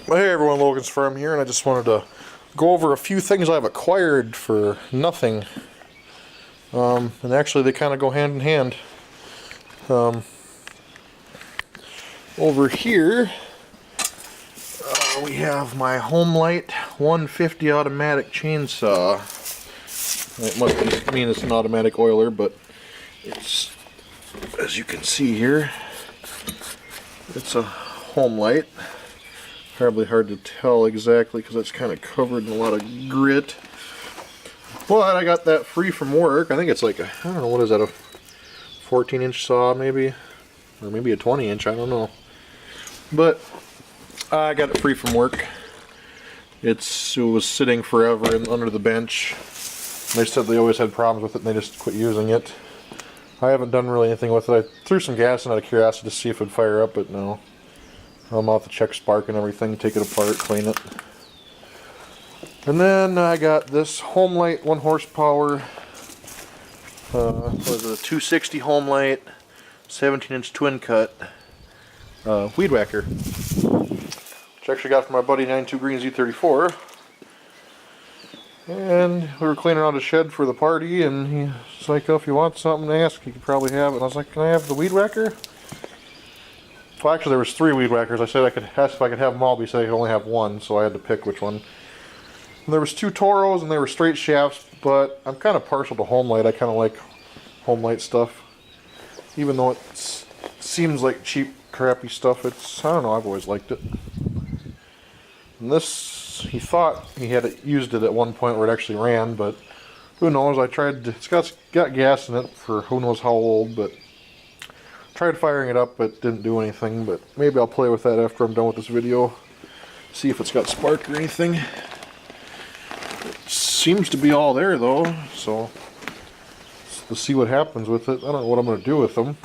Well, hey everyone, Logansfarm here, and I just wanted to go over a few things I've acquired for nothing. And actually they kind of go hand in hand. Over here, we have my Homelite 150 automatic chainsaw. It must mean it's an automatic oiler, but it's, as you can see here, it's a Homelite. Probably hard to tell exactly because it's kind of covered in a lot of grit. But I got that free from work. I think it's like a, I don't know, what is that, a 14-inch saw maybe? Or maybe a 20-inch, I don't know. But I got it free from work. It was sitting forever under the bench. They said they always had problems with it and they just quit using it. I haven't done really anything with it. I threw some gas in out of curiosity to see if it would fire up, but no. I'm out to check spark and everything, take it apart, clean it. And then I got this Homelite 1 horsepower, was a 260 Homelite, 17-inch twin cut, weed whacker. Which I actually got from my buddy 92 Green Z34. And we were cleaning out a shed for the party, and he's like, oh, if you want something to ask, you could probably have it. And I was like, can I have the weed whacker? Well, actually, there was 3 weed whackers. I said I could ask if I could have them all, but he said I could only have one, so I had to pick which one. And there was 2 Toros, and they were straight shafts, but I'm kind of partial to Homelite. I kind of like Homelite stuff. Even though it seems like cheap, crappy stuff, it's, I don't know, I've always liked it. And this, he thought he had used it at one point where it actually ran, but who knows. I tried to, it's got gas in it for who knows how old, but tried firing it up, but didn't do anything. But maybe I'll play with that after I'm done with this video. See if it's got spark or anything. It seems to be all there though, so let's see what happens with it. I don't know what I'm going to do with them.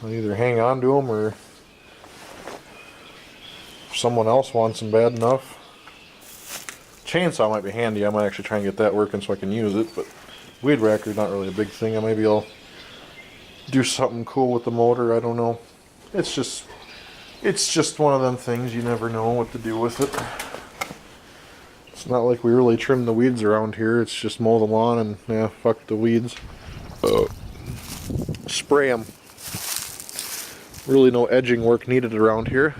I'll either hang on to them, or if someone else wants them bad enough. Chainsaw might be handy. I might actually try and get that working so I can use it, but weed whacker is not really a big thing. Maybe I'll do something cool with the motor, I don't know. It's just one of them things, you never know what to do with it. It's not like we really trim the weeds around here, it's just mow the lawn and yeah, fuck the weeds. Spray them. Really no edging work needed around here.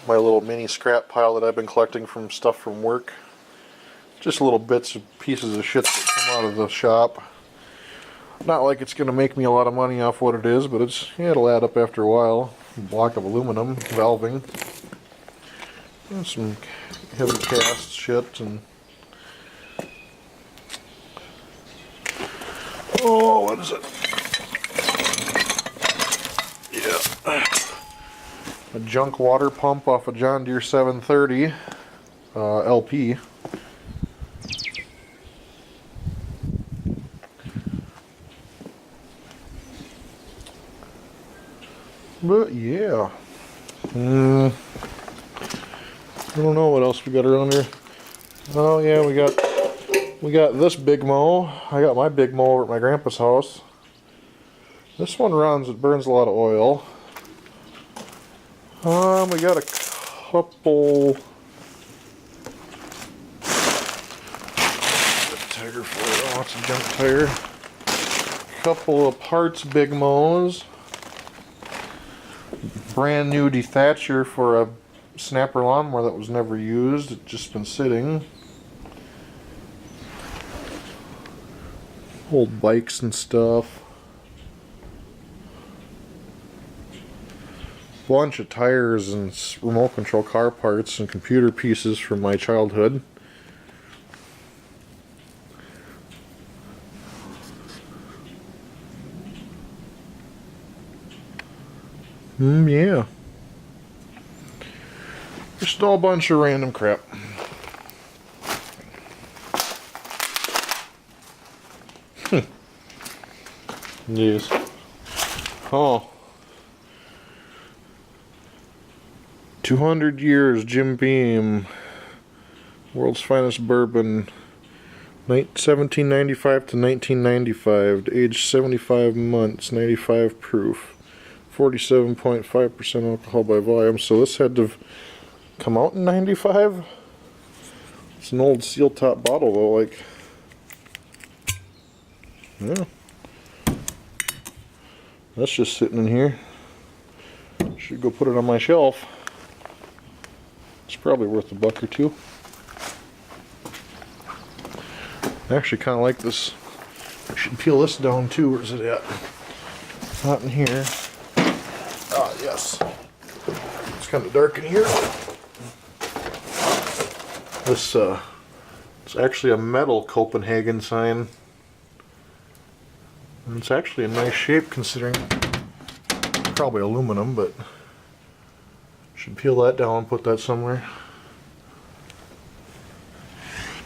My little mini scrap pile that I've been collecting from stuff from work. Just little bits and pieces of shit that come out of the shop. Not like it's going to make me a lot of money off what it is, but it's, yeah, it'll add up after a while. A block of aluminum, valving. And some heavy cast shit and... Oh, what is it? Yeah. A junk water pump off a John Deere 730 LP. But yeah, I don't know what else we got around here. Oh yeah, we got this big mow. I got my big mow over at my grandpa's house. This one runs, it burns a lot of oil. We got a couple tire for it. Oh, it's a junk tire. Couple of parts big mows. Brand new dethatcher for a snapper lawnmower that was never used. It's just been sitting. Old bikes and stuff. Bunch of tires and remote control car parts and computer pieces from my childhood. Yeah. Just a bunch of random crap. Yes. Oh. 200 years, Jim Beam. World's finest bourbon. 1795 to 1995. Aged 75 months. 95 proof. 47.5% alcohol by volume. So this had to have come out in 95? It's an old seal top bottle though, like. Yeah. That's just sitting in here. Should go put it on my shelf. It's probably worth $1 or $2. I actually kind of like this. I should peel this down too. Where's it at? Not in here. Ah, yes. It's kind of dark in here. This, it's actually a metal Copenhagen sign. And it's actually a nice shape considering probably aluminum, but should peel that down and put that somewhere.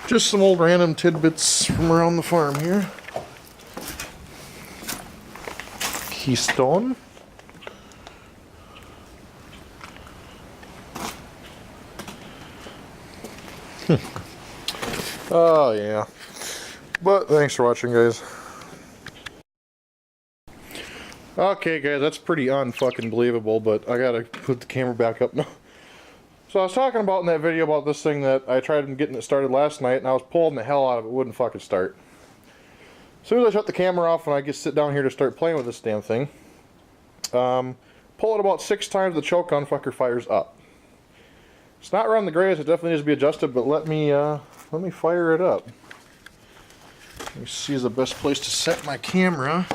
Just some old random tidbits from around the farm here. Keystone. Oh yeah. But thanks for watching, guys. Okay guys, that's pretty unfucking believable, but I gotta put the camera back up now. So I was talking about in that video about this thing that I tried getting it started last night, and I was pulling the hell out of it. It wouldn't fucking start. As soon as I shut the camera off and I sit down here to start playing with this damn thing, pull it about 6 times, the choke on fucker fires up. It's not running the greatest, it definitely needs to be adjusted, but let me fire it up. Let me see the best place to set my camera.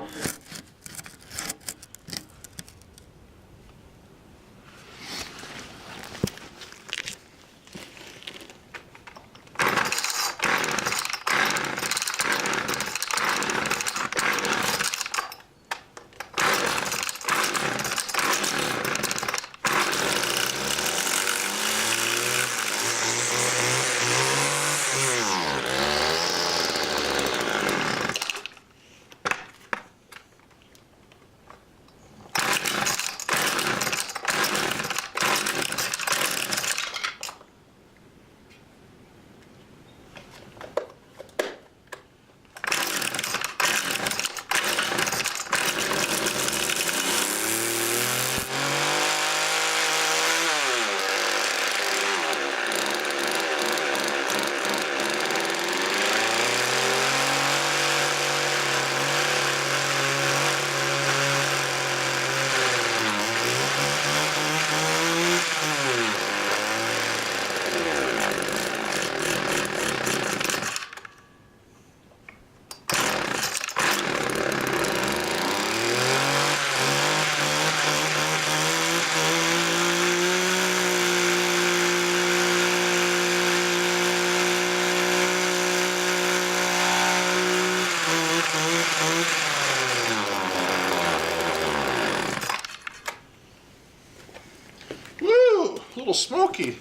Woo! A little smoky.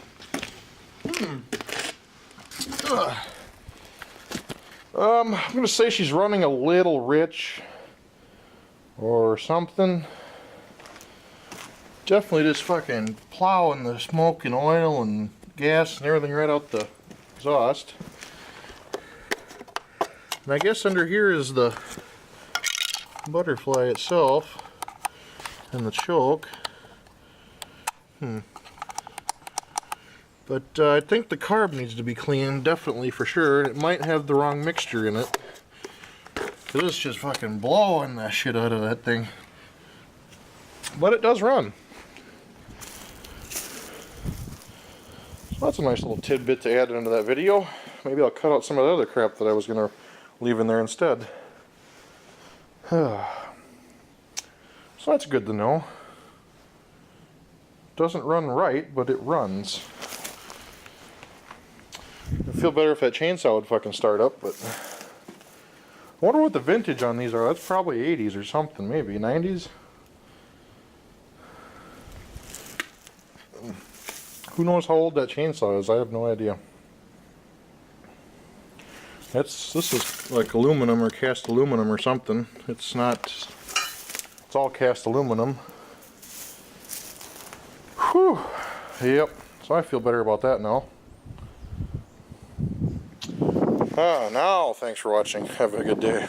I'm gonna say she's running a little rich or something. Definitely just fucking plowing the smoke and oil and gas and everything right out the exhaust. And I guess under here is the butterfly itself and the choke. But I think the carb needs to be cleaned, definitely for sure. It might have the wrong mixture in it. Cause it's just fucking blowing the shit out of that thing. But it does run. So that's a nice little tidbit to add into that video. Maybe I'll cut out some of the other crap that I was going to leave in there instead. So that's good to know. Doesn't run right, but it runs. I'd feel better if that chainsaw would fucking start up, but I wonder what the vintage on these are. That's probably 80s or something, maybe 90s. Who knows how old that chainsaw is? I have no idea. This is like aluminum or cast aluminum or something. It's not. It's all cast aluminum. Whew. Yep, so I feel better about that now. Now, thanks for watching. Have a good day.